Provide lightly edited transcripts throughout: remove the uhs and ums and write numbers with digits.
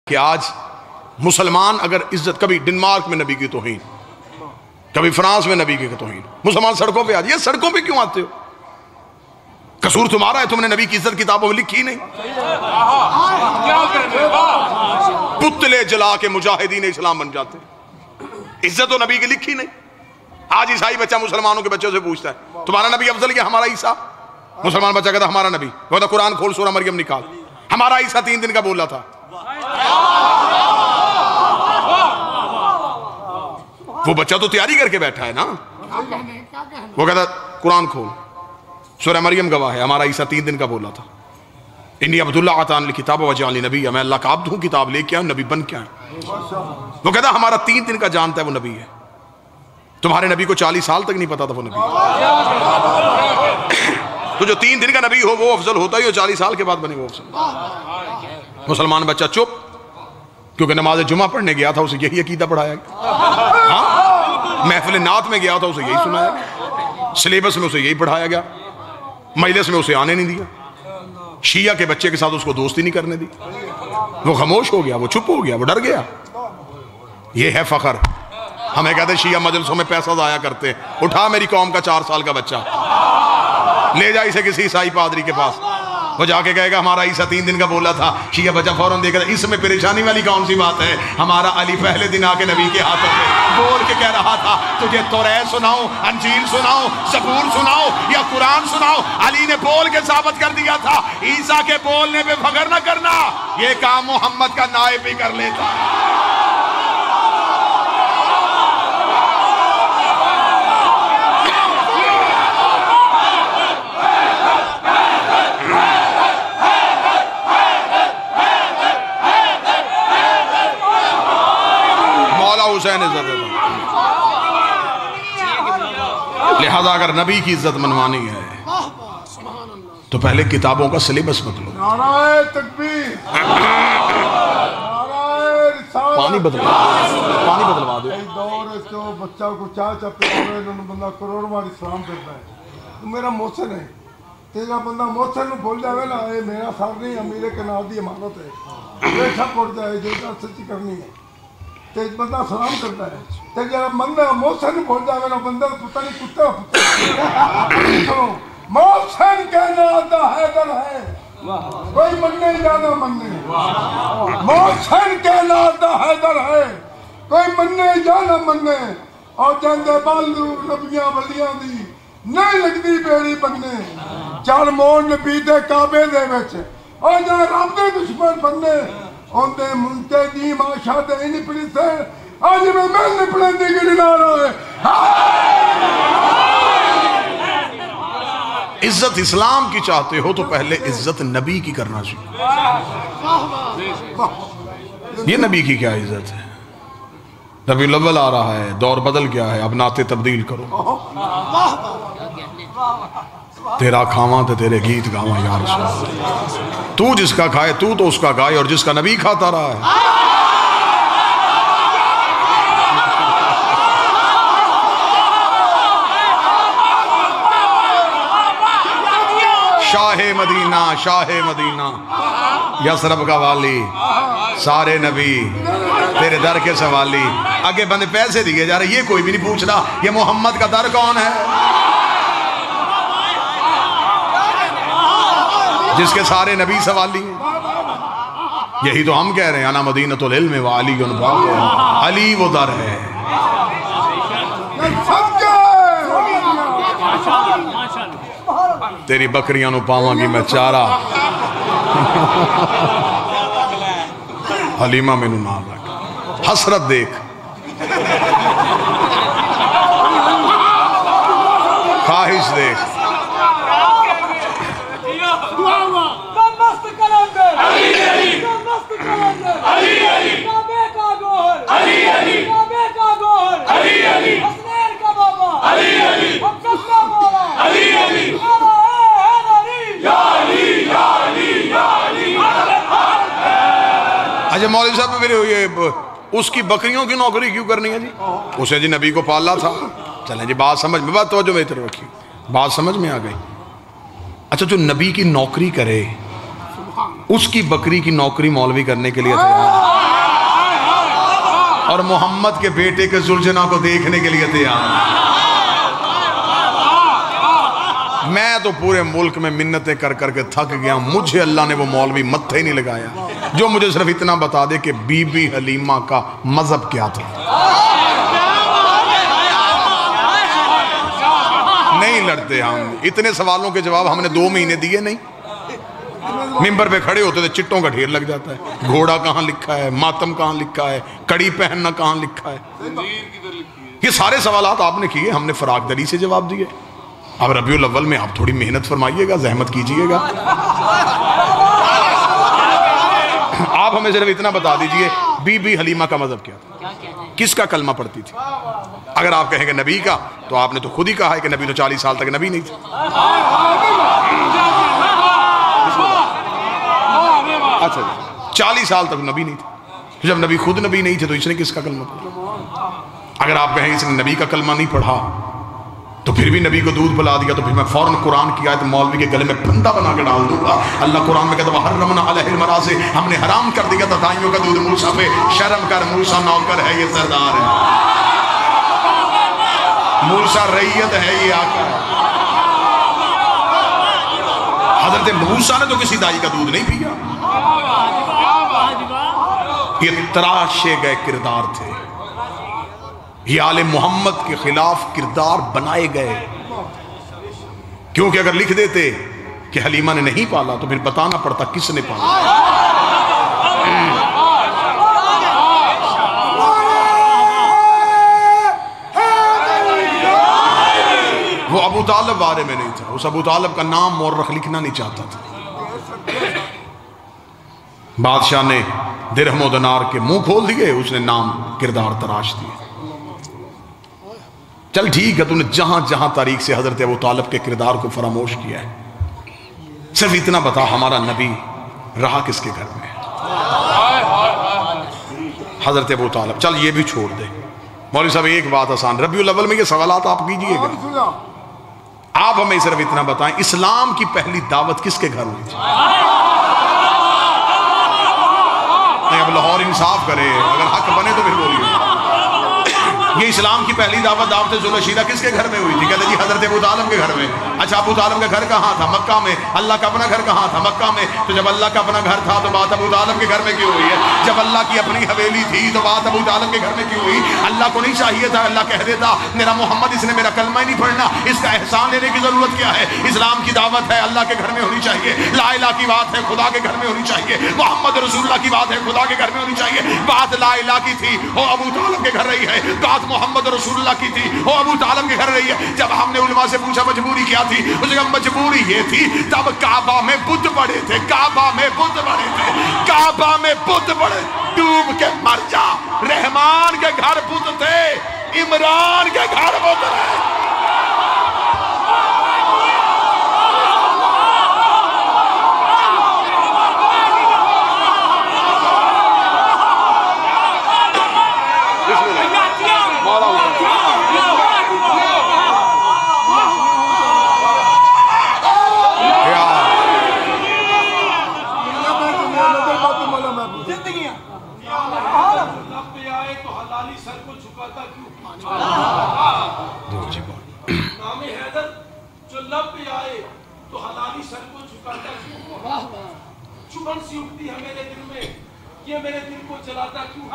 कि आज मुसलमान अगर इज्जत, कभी डेनमार्क में नबी की तौहीन, कभी फ्रांस में नबी की तौहीन, मुसलमान सड़कों पे आज, ये सड़कों पे क्यों आते हो? कसूर तुम्हारा है, तुमने नबी की इज्जत किताबों में लिखी नहीं। पुतले जला के मुजाहिदीन इस्लाम बन जाते, इज्जत तो नबी की लिखी नहीं। आज ईसाई बच्चा मुसलमानों के बच्चों से पूछता है तुम्हारा नबी अफजल क्या हमारा ईसा? मुसलमान बच्चा कहता हमारा नबी, कहता कुरान खोल सूरह मरियम निकाल, हमारा ईसा 3 दिन का बोला था। वो बच्चा तो तैयारी करके बैठा है ना, वो कहता कुरान खोल सूरह मरियम गवाह है हमारा ईसा 3 दिन का बोला था। इन्नी अब्दुल्ला आतान किताब वजाली नबी, मैं अल्लाह का अब्द हूं, किताब लेके आया नबी बन के आया। वो कहता हमारा 3 दिन का जानता है वो नबी है, तुम्हारे नबी को 40 साल तक नहीं पता था वो नबी। तो जो 3 दिन का नबी हो वो अफजल होता ही, 40 साल के बाद बने वो अफजल। मुसलमान बच्चा चुप, क्योंकि नमाज जुमा पढ़ने गया था उसे यही अकीदा पढ़ाया गया, हाँ महफिल नात में गया था उसे यही सुनाया गया, सिलेबस में उसे यही पढ़ाया गया, मजलिस में उसे आने नहीं दिया, शिया के बच्चे के साथ उसको दोस्ती नहीं करने दी। वो खामोश हो गया, वो चुप हो गया, वो डर गया। ये है फखर। हमें कहते शिया मजलिसों में पैसा जाया करते, उठा मेरी कौम का 4 साल का बच्चा, ले जा इसे किसी ईसाई पादरी के पास, वो जाके कहेगा हमारा ईसा 3 दिन का बोला था। शिया बच्चा फौरन देखेगा इसमें परेशानी वाली कौन सी बात है, हमारा अली पहले दिन आके नबी के हाथों में बोल के कह रहा था तुझे तौरात सुनाऊं, अंजील सुनाऊं, ज़बूर सुनाऊं या कुरान सुनाऊं। अली ने बोल के साबित कर दिया था ईसा के बोलने पे फख्र न करना, ये काम मोहम्मद का नायब ही कर लेता। हुसैन इज्जत है, लिहाजा अगर नबी की इज्जत मनवानी है तो पहले किताबों का सिलेबस बदलो। पानी बदलवा दो। बच्चा को चाह बंदा करोड़ बार इस्लाम करता है, तू मेरा मोहसिन है, तेरा बंदा मोहसिन को भूल जावे ना, ये मेरा साथ नहीं अमीरे के नाम की इमारत है, बेशक उड़ जाए जो सच्ची करनी है, ते बंदा सलाम करता है, ते जरा बंदा मोहसिन भूल जावे ना, बंदा पता नहीं कुत्ता मोहसिन के नाम दा हैदर है, कोई मन्ने ज्यादा मन्ने, मोहसिन के नाम दा हैदर है, कोई मन्ने ज्यादा मन्ने, और जांदे बालू नबियां वलियां दी नहीं लगदी बेड़ी बन्ने, चल मोड़ नबी दे काबे दे विच, और जा रब दे दुश्मन बन्ने ओंदे मुंते दी माशा दे नहीं पड़ी से, आज मैं निपड़े दी गिरी ना रहा है। इज्जत इस्लाम की चाहते हो तो पहले इज्जत नबी की करना चाहिए। ये नबी की क्या इज्जत है? रबीउल अव्वल आ रहा है, दौर बदल गया है, अब नाते तब्दील करो। तेरा खावा तो तेरे गीत गावा यार, तू जिसका खाए तू तो उसका गाए, और जिसका नबी खाता रहा है। शाहे मदीना यसरब का वाली, सारे नबी तेरे दर के सवाली। आगे बंदे पैसे दिए जा रहे, ये कोई भी नहीं पूछ रहा ये मोहम्मद का दर कौन है, जिसके सारे नबी सवाली हैं। यही तो हम कह रहे हैं अना मदीनतुल इल्म व अली अली वो दर है। तेरी बकरियां नु पावांगी मैं चारा, हलीमा मैनू नाल रख, हसरत देख, ख्वाहिश देख, अच्छा मौलवी साहब मेरे ये उसकी बकरियों की नौकरी क्यों करनी है जी? उसे जी नबी को पाला था। चलें जी बात समझ में, बात तवज्जो मेरी तरफ रखी, बात समझ में आ गई। अच्छा जो नबी की नौकरी करे उसकी बकरी की नौकरी मौलवी करने के लिए तैयार है। और मोहम्मद के बेटे के जुलझना को देखने के लिए तैयार। मैं तो पूरे मुल्क में मिन्नतें कर करके थक गया, मुझे अल्लाह ने वो मौलवी मत्थे ही नहीं लगाया जो मुझे सिर्फ इतना बता दे कि बीबी हलीमा का मजहब क्या था। नहीं लड़ते हम, इतने सवालों के जवाब हमने 2 महीने दिए नहीं। मिंबर पे खड़े होते थे, चिट्टों का ढेर लग जाता है, घोड़ा कहाँ लिखा है, मातम कहाँ लिखा है, कड़ी पहनना कहाँ लिखा है। ये सारे सवालात आपने किए, हमने फरागदरी से जवाब दिए। अब रबीउल अव्वल में आप थोड़ी मेहनत फरमाइएगा, जहमत कीजिएगा। आप हमें सिर्फ इतना बता दीजिए बीबी हलीमा का मजहब क्या था, किसका कलमा पढ़ती थी। अगर आप कहेंगे नबी का, तो आपने तो खुद ही कहा है कि नबी तो 40 साल तक नबी नहीं थे। अच्छा, 40 साल तक नबी नहीं थे, तो जब नबी खुद नबी नहीं थे तो इसने किसका कलमा पढ़ा। अगर आप कहेंगे इसने नबी का कलमा नहीं पढ़ा तो फिर भी नबी को दूध पिला दिया, तो फिर मैं फौरन कुरान की आयत मौलवी के गले में फंदा बना के डाल दूंगा। अल्लाह कुरान में कहता है हर्रमना अलैहिल मराज़ि, हमने हराम कर दिया था ताइयों का दूध मूसा पे। शर्म कर, मूसा नौकर है, ये सरदार है, मूसा रैयत है, ये आका है। हजरत मूसा ने तो किसी दाई का दूध नहीं पिया। ये तराशे गए किरदार थे, ये आले मोहम्मद के खिलाफ किरदार बनाए गए। क्योंकि अगर लिख देते कि हलीमा ने नहीं पाला तो फिर बताना पड़ता किसने पाला। वो अबू तालिब बारे में नहीं था, उस अबू तालिब का नाम मौरख लिखना नहीं चाहता था। बादशाह ने दिरहम दिनार के मुंह खोल दिए, उसने नाम किरदार तराश दिए। चल ठीक है, तूने जहां जहां तारीख से हजरत अबू तालिब के किरदार को फरामोश किया है, सिर्फ इतना बता हमारा नबी रहा किसके घर में? हजरत अबू तालिब। चल ये भी छोड़ दे मौलवी साहब, एक बात आसान, रबीउल अव्वल में ये सवालात आप कीजिएगा। आप हमें सिर्फ इतना बताएं, इस्लाम की पहली दावत किसके घर हुई थी? नहीं, अब लाहौर इंसाफ करे, अगर हक बने तो फिर बोलिए। ये इस्लाम की पहली दावत दावत जुलशीरा किसके घर में हुई थी? कहते जी हजरत अबू तालिब के घर में। अच्छा, अबू तालिब का घर कहाँ था? मक्का में। अल्लाह का अपना घर कहाँ था? मक्का में। तो जब अल्लाह का अपना घर था तो बात अबू तालिब के घर में क्यों हुई है? जब अल्लाह की अपनी हवेली थी तो बात अबू तालिब के घर में क्यों हुई? अल्लाह को नहीं चाहिए था अल्लाह कह देता मेरा मोहम्मद, इसने मेरा कलमा ही नहीं पढ़ना, इसका एहसान लेने की जरूरत क्या है? इस्लाम की दावत है, अल्लाह के घर में होनी चाहिए। ला इलाहा की बात है, खुदा के घर में होनी चाहिए। मोहम्मद रसूलुल्लाह की बात है, खुदा के घर में होनी चाहिए। बात ला इलाहा की थी, वो अबू तालिब के घर रही है। बात मोहम्मद रसूलुल्लाह की थी, वो अबू तालिब के घर रही है। जब हमने उलमा से पूछा मजबूरी क्या थी, उसने कहा मजबूरी ये थी तब काबा में बुत पड़े थे, काबा में बुत पड़े थे, काबा में बुत पड़े, डूब के मर जा। रहमान के घर बुत थे, इमरान के घर बुत रहे। चुभन सी उठती है मेरे दिल में, ये मेरे दिल को जलाता क्यों?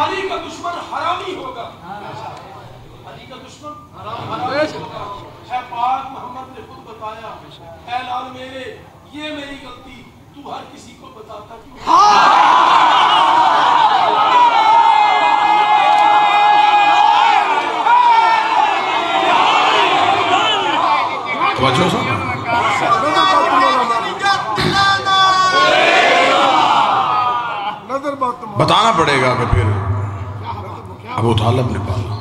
अली का दुश्मन हरामी होगा, अली का दुश्मन हरामी होगा। है पाक मोहम्मद ने खुद बताया, ऐ लाल मेरे ये मेरी गलती, तू हर किसी को बताता क्यों? बताना पड़ेगा कि फिर अबू तालिब ने पाला।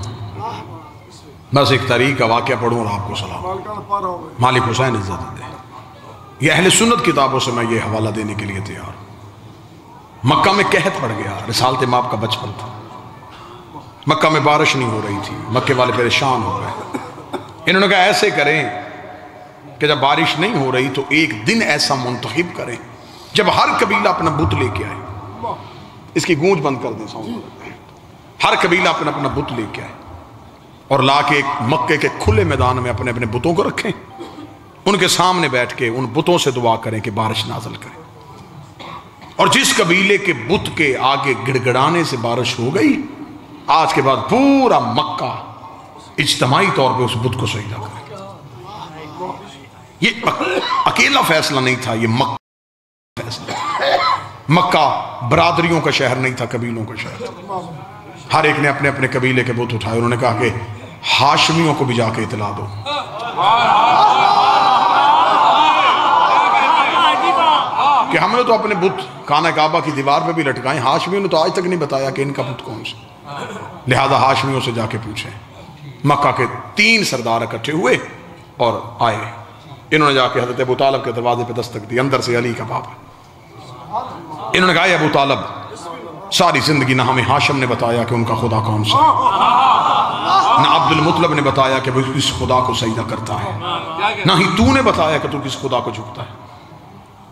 बस एक तारीख का वाक़या पढ़ूँ और आपको सलाम। मालिक हुसैन इज्जत दे, ये अहले सुन्नत किताबों से मैं ये हवाला देने के लिए तैयार। मक्का में कहत पड़ गया, रिसालत माप का बचपन था, मक्का में बारिश नहीं हो रही थी, मक्के वाले परेशान हो गए। इन्होंने कहा ऐसे करें कि जब बारिश नहीं हो रही तो एक दिन ऐसा मुंतखब करें जब हर कबीला अपना बुत लेके आए। इसकी गूंज बंद कर दें साउंड। हर कबीला अपना अपना बुत लेके आए और लाके एक मक्के के खुले मैदान में अपने अपने बुतों को रखें, उनके सामने बैठ के उन बुतों से दुआ करें कि बारिश नाजल करें। और जिस कबीले के बुत के आगे गिड़गिड़ाने से बारिश हो गई, आज के बाद पूरा मक्का इज्तिमाई तौर पे उस बुत को सजदा करे। ये अकेला फैसला नहीं था, ये मक्का फैसला। मक्का बरादरियों का शहर नहीं था, कबीलों का शहर था। हर एक ने अपने अपने कबीले के बुत उठाए। उन्होंने कहा कि हाशमियों को भी जाके इतला दो। कि हमने तो अपने बुत खाना काबा की दीवार पे भी लटकाए, हाशमियों ने तो आज तक नहीं बताया कि इनका बुत कौन सा। लिहाजा हाशमियों से जाके पूछे। मक्का के 3 सरदार इकट्ठे हुए और आए। इन्होंने जाके हजरत अबू तालब के दरवाजे पे दस्तक दी। अंदर से अली का बाप। इन्होंने कहा, अबू तालब, सारी जिंदगी ना हमें हाशम ने बताया कि उनका खुदा कौन सा, ना अब्दुल मुतलब ने बताया कि वो किस खुदा को सजदा करता है, ना ही तूने बताया कि तू किस खुदा को झुकता है।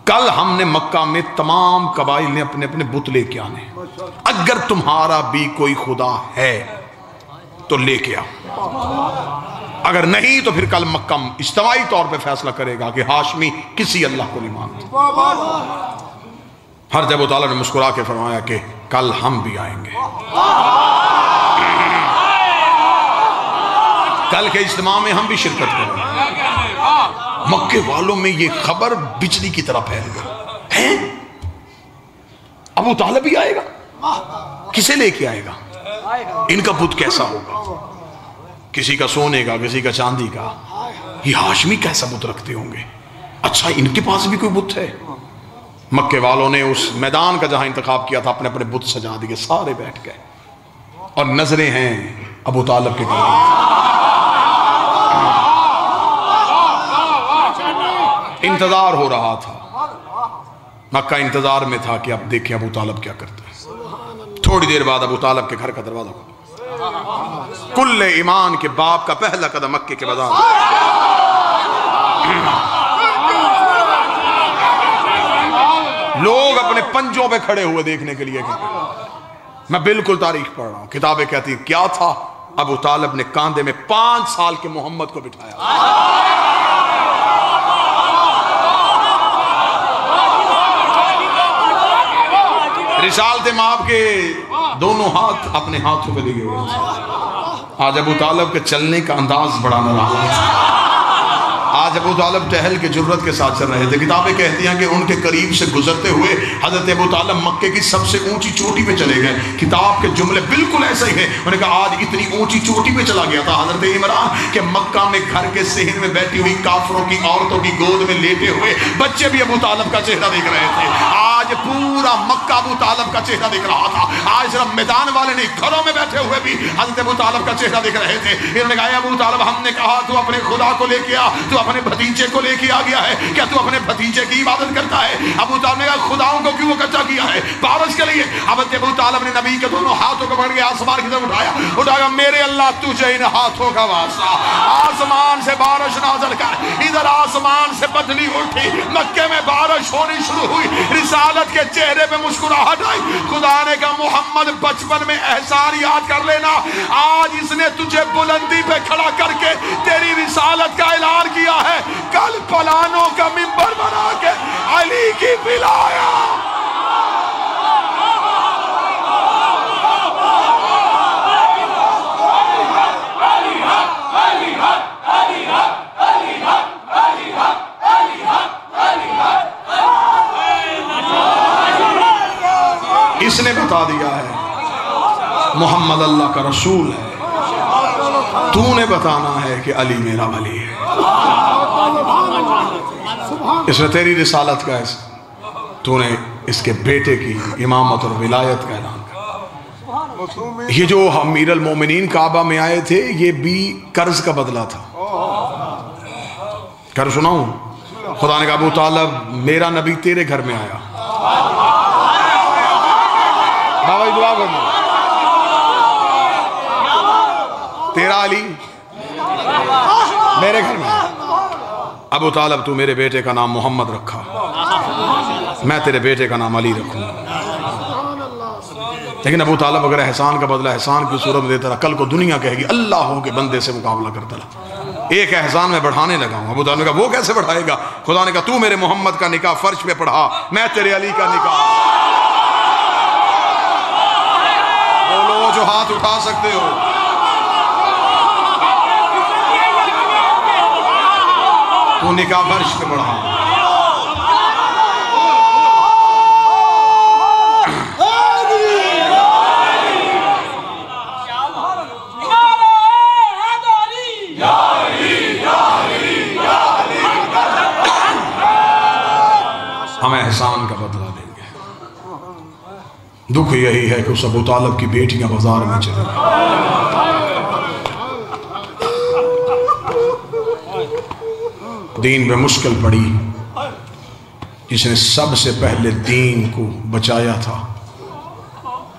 कल हमने मक्का में तमाम कबाइल ने अपने अपने बुत लेके आने। अगर तुम्हारा भी कोई खुदा है तो लेके आओ, अगर नहीं तो फिर कल मक्का इज्तिमाई तौर पे फैसला करेगा कि हाशमी किसी अल्लाह को नहीं मानते। हर जब ताला ने मुस्कुरा के फरमाया कि कल हम भी आएंगे, कल के इज्तिमा में हम भी शिरकत करेंगे। मक्के वालों में ये खबर बिजली की तरह फैल गई है, अबू तालिब भी आएगा, किसे लेके आएगा, इनका बुत कैसा होगा, किसी का सोने का, किसी का चांदी का, ये हाशमी कैसा बुत रखते होंगे, अच्छा इनके पास भी कोई बुत है। मक्के वालों ने उस मैदान का जहां इंतखाब किया था अपने अपने बुत सजा दिए, सारे बैठ गए और नजरें हैं अबू तालिब के करीब। इंतजार हो रहा था, मक्का इंतजार में था कि अब देखें अबू तालिब क्या करते हैं। थोड़ी देर बाद अबू तालिब के घर का दरवाजा खुला। कुल्ले ईमान के बाप का पहला कदम मक्के के बाजार। लोग अपने पंजों पे खड़े हुए देखने के लिए। मैं बिल्कुल तारीख पढ़ रहा हूं, किताबें कहती हैं क्या था। अबू तालिब ने कांधे में 5 साल के मोहम्मद को बिठाया। रिसालते माप के दोनों हाथ अपने हाथों पे लिए हुए। आज अबू तालिब के चलने का अंदाज बड़ा निराला है। आज अबू तालिब टहल के जुर्रत के साथ चल रहे थे। किताबें कहती हैं कि उनके करीब से गुजरते हुए हजरत अबू तालिब मक्के की सबसे ऊंची चोटी पे चले गए। किताब के जुमले बिल्कुल ऐसे ही है। उन्होंने कहा आज इतनी ऊंची चोटी पे चला गया था हजरत इमरान के मक्का में घर के सेहन में बैठी हुई काफरों की औरतों की गोद में लेटे हुए बच्चे भी अबू तालिब का चेहरा देख रहे थे। आज पूरा मक्का अबू तालिब का चेहरा देख रहा था। आज सिर्फ मैदान वाले नहीं, घरों में बैठे हुए भी हजरत अबू तालिब का चेहरा देख रहे थे। इन्होंने कहा अबू तालिब, हमने कहा तू अपने खुदा को लेके आ, तू अपने भतीजे को लेके आ गया है, क्या तू अपने भतीजे की इबादत करता है? अबू तालिब ने कहा खुदाओं को क्यों इकट्ठा किया है? बारिश के लिए। हजरत अबू तालिब ने नबी के दोनों हाथों को पकड़ के आसमान की तरफ उठाया, मेरे अल्लाह तुझे इन हाथों का वास्ता, आसमान से बारिश नाज़िल कर। इधर आसमान से बदली उठी, मक्के में बारिश होनी शुरू हुई। रिसालत के चेहरे पे मुस्कुराहट आई। खुदा ने कहा मोहम्मद बचपन में एहसान याद कर लेना, आज इसने तुझे बुलंदी पे खड़ा करके तेरी रिसालत का ऐलान किया है। कल पलानों का मिंबर बना के अली की पिलाया। इसने बता दिया है मोहम्मद अल्लाह का रसूल है। तूने बताना है कि अली मेरा वली है। इसने तेरी रिसालत का तूने इसके बेटे की इमामत और विलायत का ऐलान कर। ये जो अमीरुल मोमिनीन काबा में आए थे ये भी कर्ज का बदला था। कर सुनाऊं, खुदा ने कहा अबू तालिब मेरा नबी तेरे घर में आया, बाबा जी दुआ करना, तेरा अली मेरे घर में। अबू तालिब तू मेरे बेटे का नाम मोहम्मद रखा, मैं तेरे बेटे का नाम अली रखूंगा। लेकिन अबू तालिब अगर एहसान का बदला एहसान की सूरत में देता रहा, कल को दुनिया कहेगी अल्लाह हो के बंदे से मुकाबला करता रहा। एक एहसान में बढ़ाने लगा हूं। अबू तालिब ने कहा वो कैसे बढ़ाएगा? खुदा ने कहा तू मेरे मोहम्मद का निकाह फर्श पे पढ़ा, मैं तेरे अली का निकाह। बोलो जो हाथ उठा सकते हो। तू निकाह फर्श पे पढ़ा। हम एहसान का बदला देंगे। दुख यही है कि उस अबू तालिब की बेटियां बाजार में चली। दीन में मुश्किल पड़ी, जिसने सबसे पहले दीन को बचाया था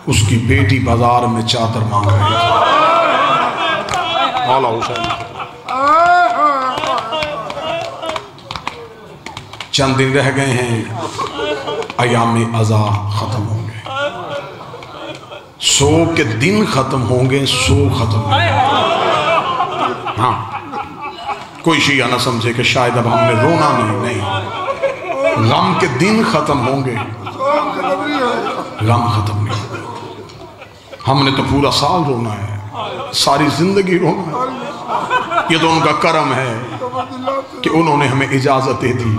उसकी बेटी बाजार में चादर मांग रही थी। मौला हुसैन चंद दिन रह गए हैं, अयाम अज़ा खत्म होंगे, सो के दिन खत्म होंगे, सो खत्म होंगे। हाँ, कोई शिया ना समझे कि शायद अब हमने रोना नहीं, गम के दिन खत्म होंगे, गम खत्म नहीं होगा। हमने तो पूरा साल रोना है, सारी जिंदगी रोना है। ये तो उनका करम है कि उन्होंने हमें इजाजत दे दी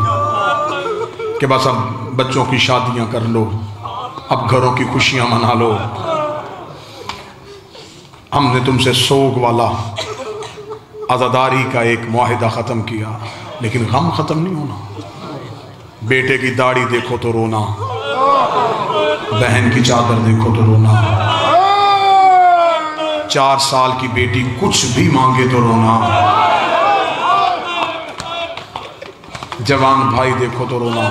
कि बस अब बच्चों की शादियां कर लो, अब घरों की खुशियां मना लो। हमने तुमसे सोग वाला आज़ादारी का एक मुआहिदा ख़त्म किया, लेकिन गम ख़त्म नहीं होना। बेटे की दाढ़ी देखो तो रोना, बहन की चादर देखो तो रोना, 4 साल की बेटी कुछ भी मांगे तो रोना, जवान भाई देखो तो रोना,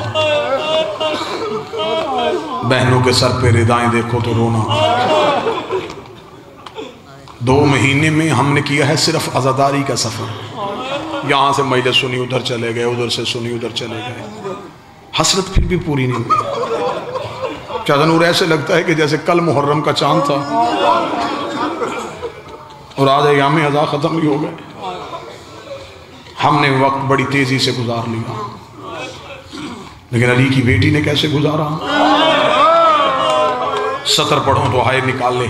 बहनों के सर पे रिदाएं देखो तो रोना। 2 महीने में हमने किया है सिर्फ आज़ादारी का सफ़र। यहाँ से मजलिस सुनी, उधर चले गए, उधर से सुनी, उधर चले गए। हसरत फिर भी पूरी नहीं हुई। चादनूर ऐसे लगता है कि जैसे कल मुहर्रम का चांद था और आज अयाम अज़ा ख़त्म भी हो गए। हमने वक्त बड़ी तेज़ी से गुजार लिया, लेकिन अली की बेटी ने कैसे गुजारा? सतर पढ़ो तो हाय निकाल ले।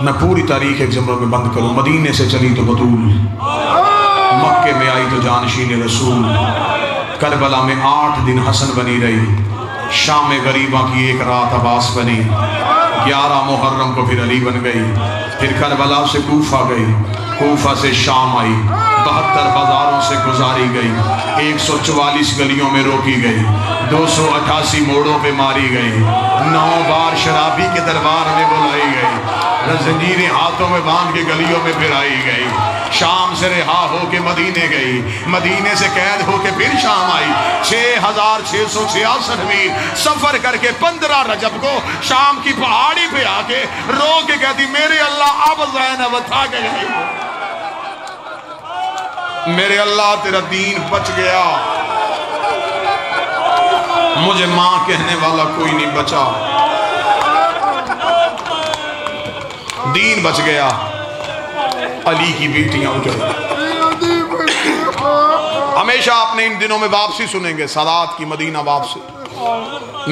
मैं पूरी तारीख एक जुमलों में बंद करूं। मदीने से चली तो बतूल, मक्के में आई तो जानशीन रसूल, करबला में 8 दिन हसन बनी रही, शाम में गरीबा की एक रात अब्बास बनी, 11 मुहर्रम को फिर अली बन गई, फिर करबला से कूफा गई, कूफा से शाम आई, 72 बाजारों से गुजारी गई, 144 गलियों में रोकी गई, 288 मोड़ों पे मारी गई, 9 बार शराबी के दरबार में बुलाई गई, जंजीरें हाथों में बांध के गलियों में फिराई गई, शाम से रिहा होके मदीने गई, मदीने से कैद होके फिर शाम आई, 6666 मील सफर करके 15 रजब को शाम की पहाड़ी पे आके रो के कहती मेरे अल्लाह अब ज़ैनब था के गई, मेरे अल्लाह तेरा दीन बच गया, मुझे मां कहने वाला कोई नहीं बचा, दीन बच गया। अली की बेटियां उजड़। हमेशा आपने इन दिनों में वापसी सुनेंगे, सादात की मदीना वापसी।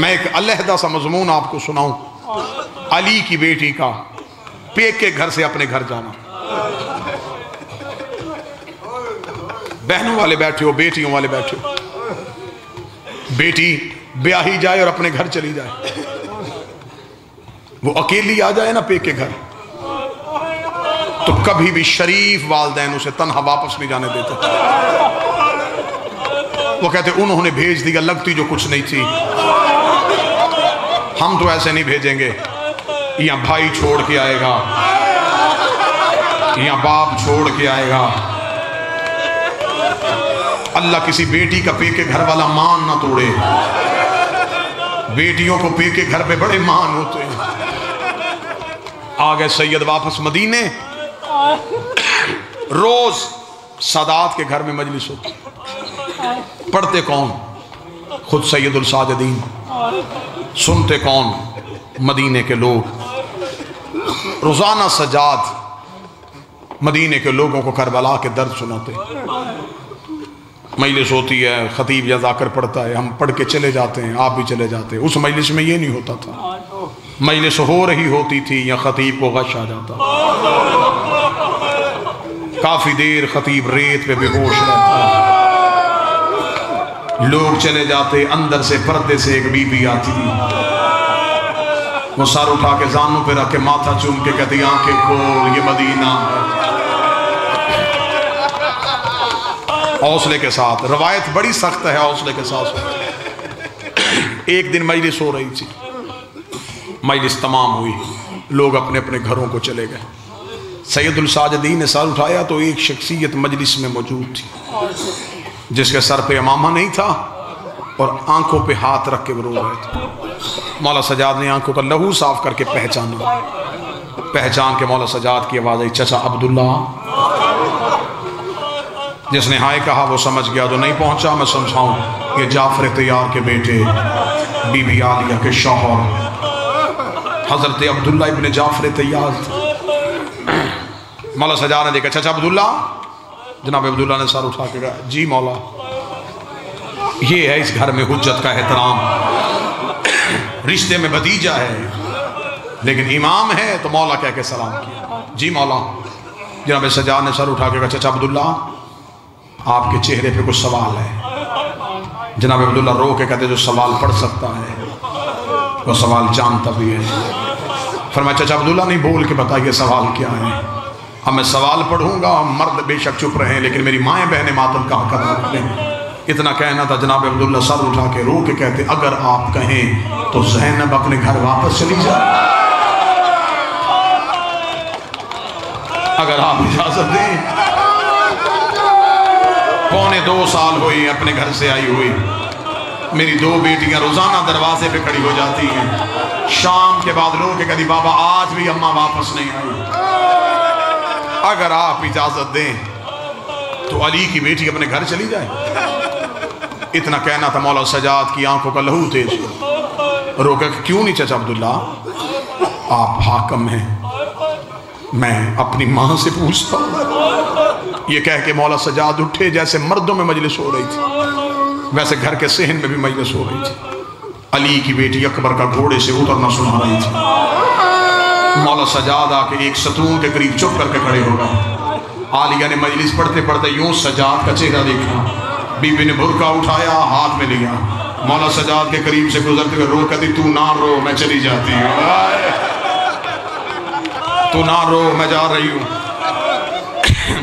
मैं एक अलहदा सा मजमून आपको सुनाऊं, अली की बेटी का, पेक के घर से अपने घर जाना। बहनों वाले बैठे हो, बेटियों वाले बैठे हो, बेटी ब्याही जाए और अपने घर चली जाए, वो अकेली आ जाए ना पेक के घर, तो कभी भी शरीफ वालदैन उसे तन्हा वापस नहीं जाने देते। वो कहते उन्होंने भेज दिया, लगती जो कुछ नहीं थी, हम तो ऐसे नहीं भेजेंगे। यहाँ भाई छोड़ के आएगा, यहाँ बाप छोड़ के आएगा। अल्लाह किसी बेटी का पेके घर वाला मान ना तोड़े। बेटियों को पेके घर पे बड़े मान होते हैं। आ गए सैयद वापस मदीने। रोज सादात के घर में मजलिस होती, पढ़ते कौन? खुद सैयदुल साजिदीन। सुनते कौन? मदीने के लोग रोजाना सजाद मदीने के लोगों को करबला के दर्द सुनाते। मजलिस होती है, खतीब या जाकर पढ़ता है, हम पढ़ के चले जाते हैं, आप भी चले जाते हैं। उस मजलिस में ये नहीं होता था। मजलिस हो रही होती थी या खतीब को गश आ जाता, काफी देर खतीब रेत पे बेहोश रहता, लोग चले जाते, अंदर से पर्दे से एक बीबी आती, वो सर उठा के जानों पे रख के माथा चूम के कहती आंखें खोल, ये मदीना है। हौसले के साथ, रवायत बड़ी सख्त है, हौसले के साथ। एक दिन मजलिस हो रही थी, मजलिस तमाम हुई, लोग अपने अपने घरों को चले गए। सैयदुल साजिदीन ने सर उठाया तो एक शख्सियत मजलिस में मौजूद थी, जिसके सर पे इमामा नहीं था और आंखों पे हाथ रख के वो रो रहे थे। मौला सजाद ने आंखों का लहू साफ करके पहचाना। पहचान के मौला सजाद की आवाज आई, चचा अब्दुल्ला। जिसने हाय कहा वो समझ गया, तो नहीं पहुंचा मैं समझाऊं, ये जाफर तैयार के बेटे बीबी आलिया के शौहर हजरत अब्दुल्ला इब्ने जाफर तैयार। मौला सजाद ने देखा, चचा अब्दुल्ला। जनाब अब्दुल्ला ने सर उठा के कहा, जी मौला। ये है इस घर में हुज्जत का एहतराम, रिश्ते में भतीजा है लेकिन इमाम है, तो मौला कह के सलाम किया। जी मौला। जनाब सजाद ने सर उठा के कहा, चचा अब्दुल्ला आपके चेहरे पे कुछ सवाल है। जनाब अब्दुल्ला रो के कहते, जो सवाल पढ़ सकता है वो सवाल जानता भी है। फरमाया, चचा अब्दुल्ला नहीं, बोल के बताइए सवाल क्या है। अब मैं सवाल पढ़ूंगा, मर्द बेशक चुप रहे लेकिन मेरी माएँ बहनें मातम कहाँ करना करें। इतना कहना था। जनाब अब्दुल्ला सर उठा के रो के कहते, अगर आप कहें तो ज़ैनब अपने घर वापस चली जाए, अगर आप इजाजत दें। पौने 2 साल हुए अपने घर से आई हुई, मेरी 2 बेटियां रोजाना दरवाजे पे खड़ी हो जाती हैं। शाम के बाद रो के कहती, बाबा आज भी अम्मा वापस नहीं आई, अगर आप इजाजत दें तो अली की बेटी अपने घर चली जाए। इतना कहना था। मौला सजाद की आंखों का लहू तेज, रोका, क्यों नहीं चचा अब्दुल्ला, आप हाकम हैं, मैं अपनी मां से पूछता हूं। ये कह के मौला सजाद उठे। जैसे मर्दों में मजलिस हो रही थी वैसे घर के सहन में भी मजलिस हो रही थी। अली की बेटी अकबर का घोड़े से उतरना सुना रही थी। मौला सजाद आके एक सतून के करीब चुप करके खड़े हो गए। आलिया ने मजलिस पढ़ते पढ़ते यूं सजाद का चेहरा देखा, बीबी ने बुरका उठाया, हाथ में लिया, मौला सजाद के करीब से गुजरते हुए रो कहती, तू ना रो, मैं चली जाती हूँ, तू ना रो, मैं जा रही हूँ,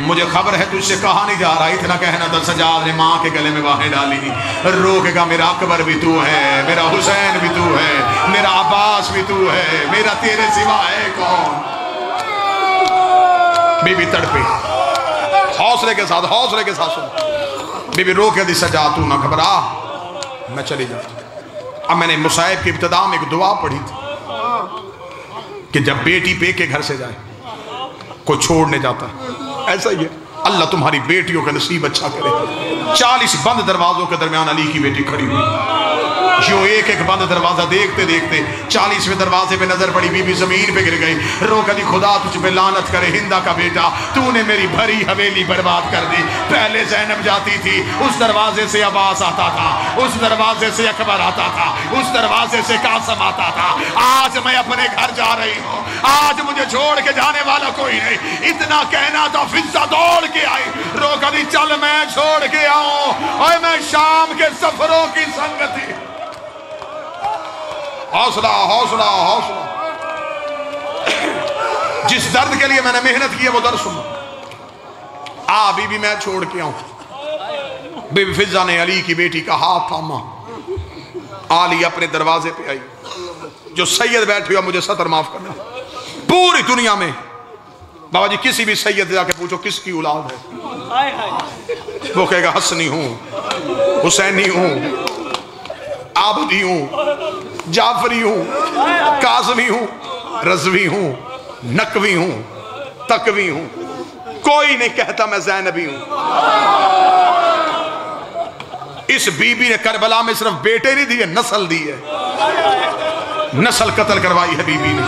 मुझे खबर है तुझसे कहा नहीं जा रहा। इतना कहना था। सजाद ने माँ के गले में बाहें डाली, रो के कहा, मेरा अकबर भी तू है, मेरा हुसैन भी तू है, मेरा अब्बास भी तू है, मेरा तेरे सिवा है कौन। बीबी तड़पी, हौसले के साथ सुन। बीबी रो के दी, सजा तू ना घबरा, मैं चली जाती। अब मैंने मुसाइब की इब्तिदा में एक दुआ पढ़ी थी कि जब बेटी पे के घर से जाए, कोई छोड़ने जाता है, ऐसा ही है, अल्लाह तुम्हारी बेटियों का नसीब अच्छा करे। 40 बंद दरवाजों के दरमियान अली की बेटी खड़ी हुई, जो एक एक बंद दरवाजा देखते देखते 40वें दरवाजे पे नजर पड़ी, बीबी जमीन पे गिर गई, रो कदी, खुदा तुझ पे लानत करे हिंदा का बेटा, तूने मेरी भरी हवेली बर्बाद कर दी। पहले ज़ैनब जाती थी, उस दरवाजे से अब्बास आता था, उस दरवाजे से अकबर आता था, उस दरवाजे से कासम आता था। आज मैं अपने घर जा रही हूँ, आज मुझे छोड़ के जाने वाला कोई नहीं। इतना कहना था, फिजा दौड़ के आई, रो कदी, चल मैं छोड़ के आऊं, और मैं शाम के सफरों की संगति। हौसला हौसला हौसला। जिस दर्द के लिए मैंने मेहनत की है वो दर्द सुनो। बीबी मैं छोड़ के आऊं। बीबी फिजा ने अली की बेटी का हाथ थामा, आली अपने दरवाजे पे आई, जो सैयद बैठे हुआ, मुझे सतर माफ करना, पूरी दुनिया में बाबा जी किसी भी सैयद जाके पूछो किसकी औलाद है, वो कहेगा हसनी हूं, हुसैनी हूं, आबदी हूं, जाफरी हूं, काज़मी हूं, रज़वी हूं, नकवी हूं, तकवी हूं। कोई नहीं कहता मैं ज़ैनबी हूं। इस बीबी ने करबला में सिर्फ बेटे नहीं दिए, नस्ल दी है। नस्ल कत्ल करवाई है बीबी ने।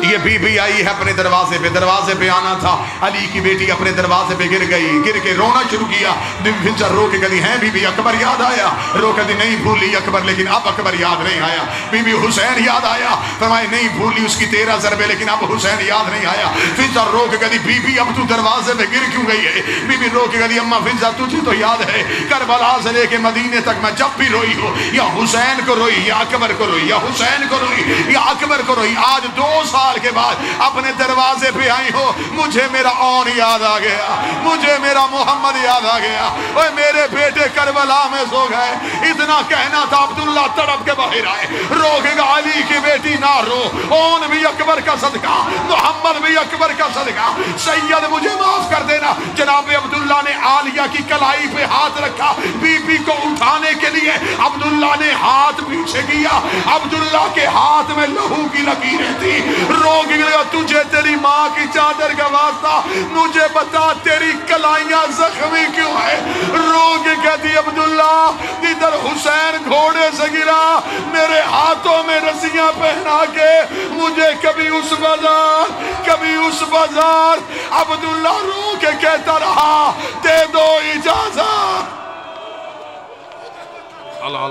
ये बीबी आई है अपने दरवाजे पे आना था। अली की बेटी अपने दरवाजे पे गिर गई, गिर के रोना शुरू किया। फिंजर रो के कहती है बीबी अकबर याद आया। रो कहती नहीं भूली अकबर, लेकिन अब अकबर याद नहीं आया। बीबी हुसैन याद आया। फरमाए नहीं भूली उसकी 13 ज़रबे, लेकिन अब हुसैन याद नहीं आया। फिंजर रो के कहती बीबी अब तू दरवाजे पे गिर क्यों गई है? बीबी रो के कहती अम्मा फिंजर तुझे तो याद है करबला से लेके मदीने तक मैं जब भी रोई हूँ या हुसैन को रोई या अकबर को रोई, या हुसैन को रोई या अकबर को रोई। आज 2 साल के बाद अपने दरवाजे पे आई हो, मुझे मेरा औन याद आ गया, मुझे मेरा मोहम्मद याद आ गया। ओए मेरे बेटे करबला में सो गए। इतना कहना था अब्दुल्ला तड़प के बाहर आए। रोकेगा अली की बेटी ना रो, औन भी अकबर का सदका, मोहम्मद भी अकबर का सदका। सैयद मुझे माफ कर देना। जनाब अब्दुल्ला ने आलिया की कलाई पे हाथ रखा, बीबी को उठाने के लिए अब्दुल्ला ने हाथ पीछे किया। अब्दुल्ला के हाथ में लहू की लकीरें थी। रोग गया तुझे तेरी माँ की चादर का वास्ता, मुझे बता तेरी कलाइयां जख्मी क्यों है? रोग कहती अब्दुल्ला इधर हुसैन घोड़े से गिरा, मेरे हाथों में रस्सियां पहना के मुझे कभी उस बाजार कभी उस बाजार। अब्दुल्ला रो के कहता रहा दे दो इजाजत। अल्लाह